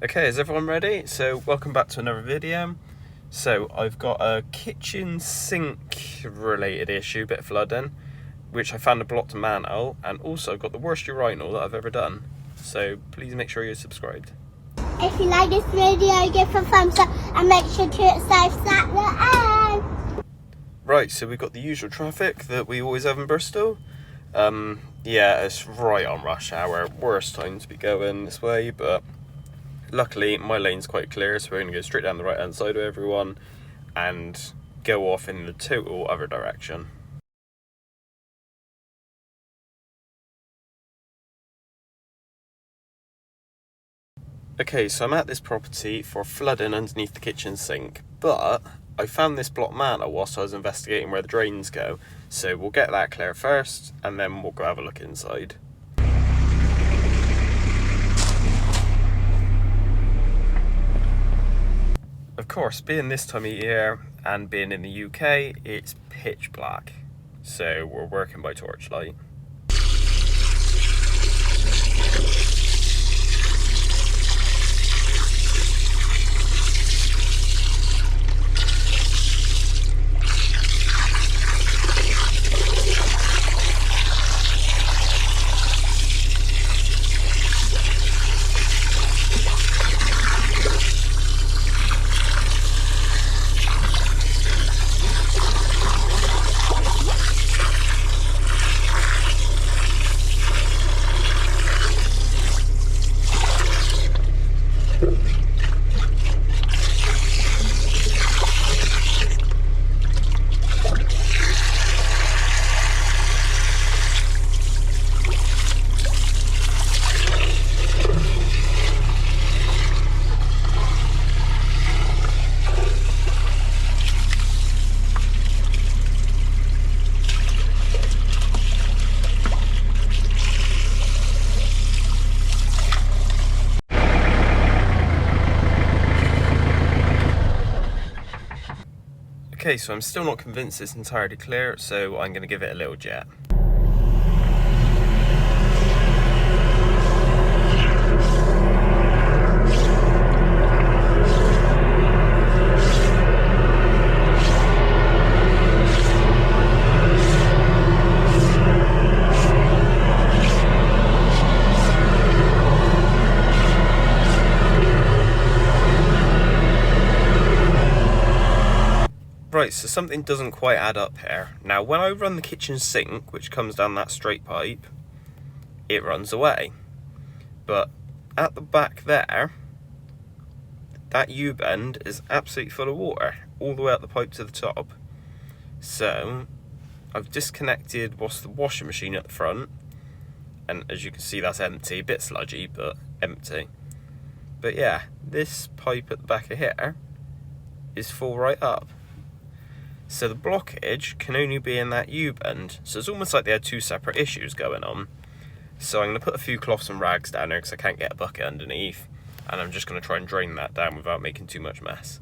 Okay, is everyone ready? So welcome back to another video. So I've got a kitchen sink related issue, bit of flooding, which I found a blocked manhole, and also got the worst urinal that I've ever done. So please make sure you're subscribed. If you like this video, give a thumbs up and make sure to hit subscribe at the end. Right, so we've got the usual traffic that we always have in Bristol. Yeah, it's right on rush hour, worst time to be going this way, but luckily my lane's quite clear, so we're going to go straight down the right hand side of everyone and go off in the total other direction. Okay, so I'm at this property for flooding underneath the kitchen sink, but I found this blocked manhole whilst I was investigating where the drains go, so we'll get that clear first and then we'll go have a look inside. Of course, being this time of year and being in the UK, it's pitch black, so we're working by torchlight. Okay, so I'm still not convinced it's entirely clear, so I'm going to give it a little jet. Right, so something doesn't quite add up here. Now, when I run the kitchen sink, which comes down that straight pipe, it runs away. But at the back there, that U-bend is absolutely full of water, all the way up the pipe to the top. So, I've disconnected what's the washing machine at the front, and as you can see that's empty, a bit sludgy, but empty. But yeah, this pipe at the back of here is full right up. So the blockage can only be in that U-bend, so it's almost like they had two separate issues going on. So I'm going to put a few cloths and rags down there because I can't get a bucket underneath, and I'm just going to try and drain that down without making too much mess.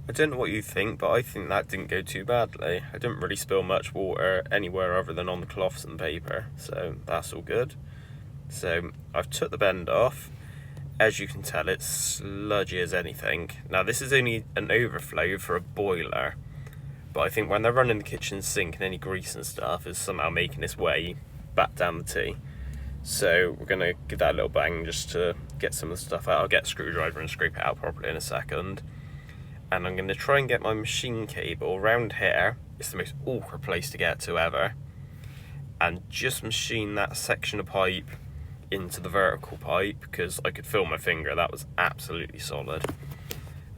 I don't know what you think, but I think that didn't go too badly. I didn't really spill much water anywhere other than on the cloths and paper, so that's all good. So I've took the bend off. As you can tell, it's sludgy as anything. Now this is only an overflow for a boiler, but I think when they're running the kitchen sink and any grease and stuff is somehow making its way back down the T. So we're going to give that a little bang just to get some of the stuff out. I'll get a screwdriver and scrape it out properly in a second. And I'm going to try and get my machine cable around here. It's the most awkward place to get to ever. And just machine that section of pipe into the vertical pipe, because I could feel my finger, that was absolutely solid.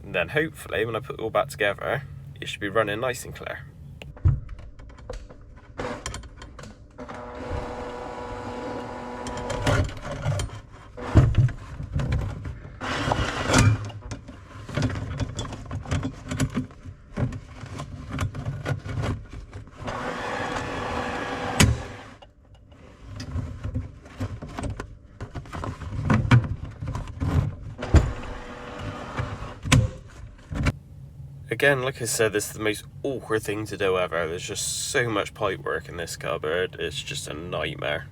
And then hopefully when I put it all back together, it should be running nice and clear. Again, like I said, this is the most awkward thing to do ever. There's just so much pipe work in this cupboard, it's just a nightmare.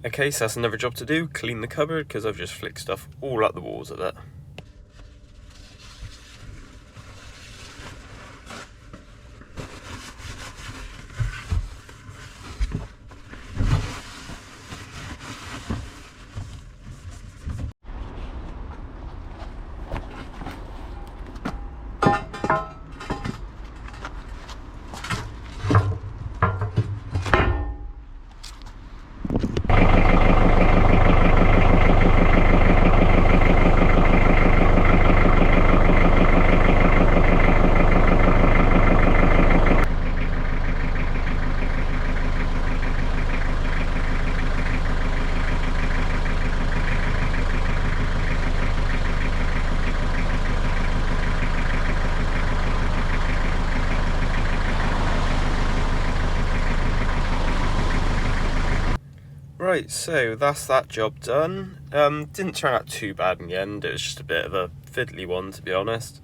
Okay, so that's another job to do, clean the cupboard, because I've just flicked stuff all up the walls of it. Right, so that's that job done. Didn't turn out too bad in the end, it was just a bit of a fiddly one to be honest.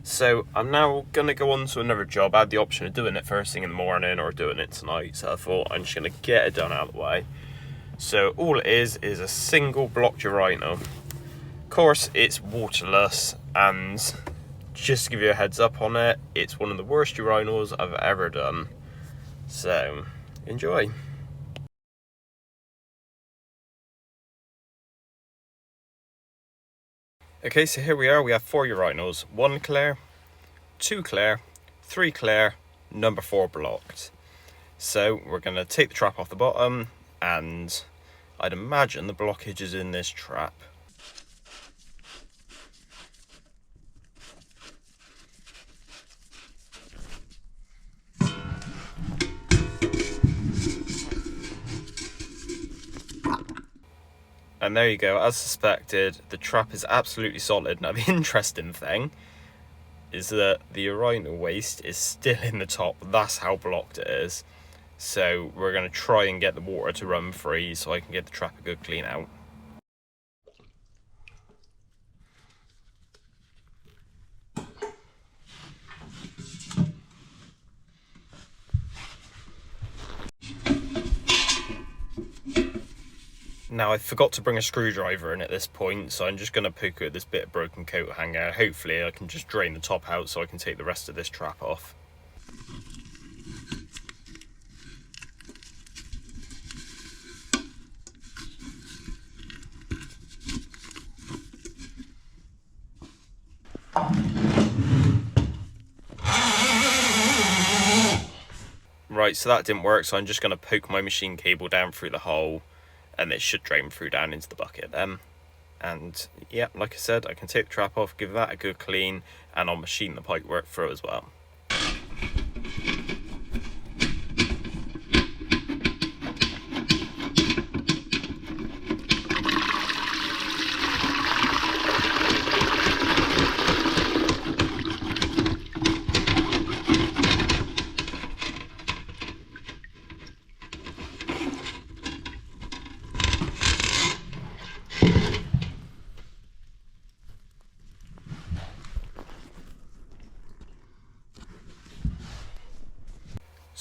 So I'm now going to go on to another job. I had the option of doing it first thing in the morning or doing it tonight, so I thought I'm just going to get it done out of the way. So all it is a single blocked urinal. Of course it's waterless, and just to give you a heads up on it, it's one of the worst urinals I've ever done. So enjoy. Okay, so here we are, we have 4 urinals. 1 clear, 2 clear, 3 clear, number 4 blocked. So we're going to take the trap off the bottom, and I'd imagine the blockage is in this trap. And there you go, as suspected, the trap is absolutely solid. Now the interesting thing is that the urinal waste is still in the top. That's how blocked it is. So we're going to try and get the water to run free so I can get the trap a good clean out. Now I forgot to bring a screwdriver in at this point, so I'm just going to poke at this bit of broken coat hanger. Hopefully I can just drain the top out so I can take the rest of this trap off. Right, so that didn't work, so I'm just going to poke my machine cable down through the hole, and it should drain through down into the bucket then. And yeah, like I said, I can take the trap off, give that a good clean, and I'll machine the pipework through as well.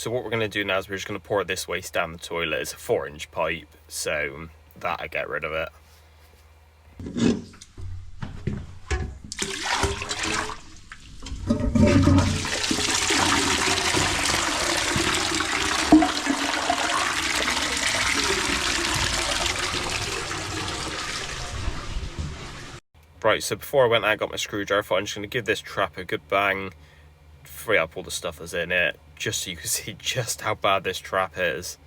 so what we're going to do now is we're just going to pour this waste down the toilet. It's a 4-inch pipe, so that I get rid of it. Right, so before I went out, I got my screwdriver. I thought I'm just going to give this trap a good bang, free up all the stuff that's in it, just so you can see just how bad this trap is.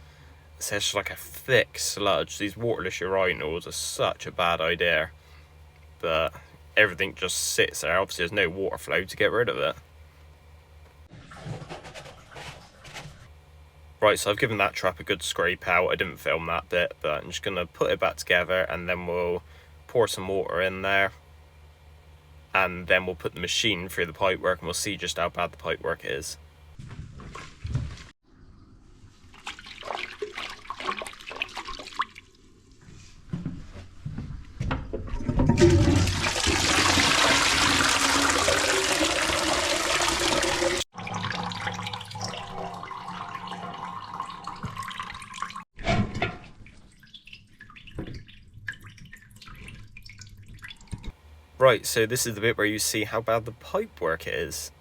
It's just like a thick sludge. These waterless urinals are such a bad idea, but everything just sits there. Obviously there's no water flow to get rid of it. Right, so I've given that trap a good scrape out. I didn't film that bit, but I'm just going to put it back together, and then we'll pour some water in there, and then we'll put the machine through the pipework, and we'll see just how bad the pipework is. Right, so this is the bit where you see how bad the pipework is.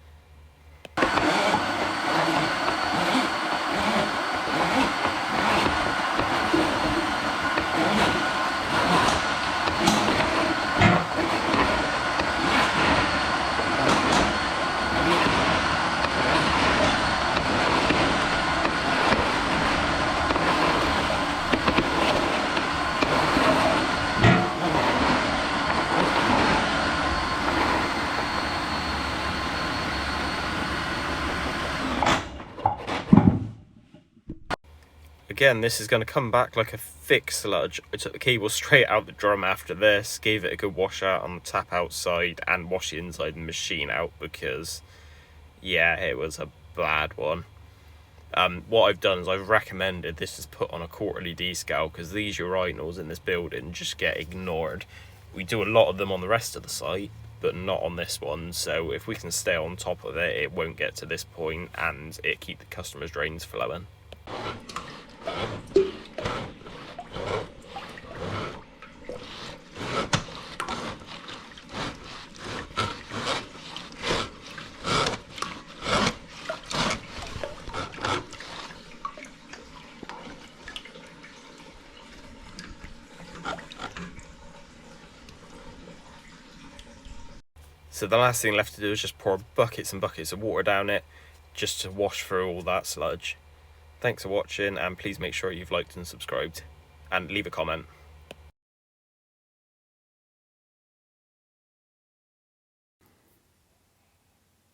Again, this is going to come back like a thick sludge. I took the cable straight out the drum after this, gave it a good wash out on the tap outside, and washed the inside of the machine out because, yeah, it was a bad one. What I've done is I've recommended this is put on a quarterly descale because these urinals in this building just get ignored. We do a lot of them on the rest of the site, but not on this one, so if we can stay on top of it, it won't get to this point and it keep the customers' drains flowing. So the last thing left to do is just pour buckets and buckets of water down it, just to wash through all that sludge. Thanks for watching, and please make sure you've liked and subscribed, and leave a comment.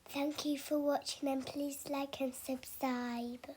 Thank you for watching, and please like and subscribe.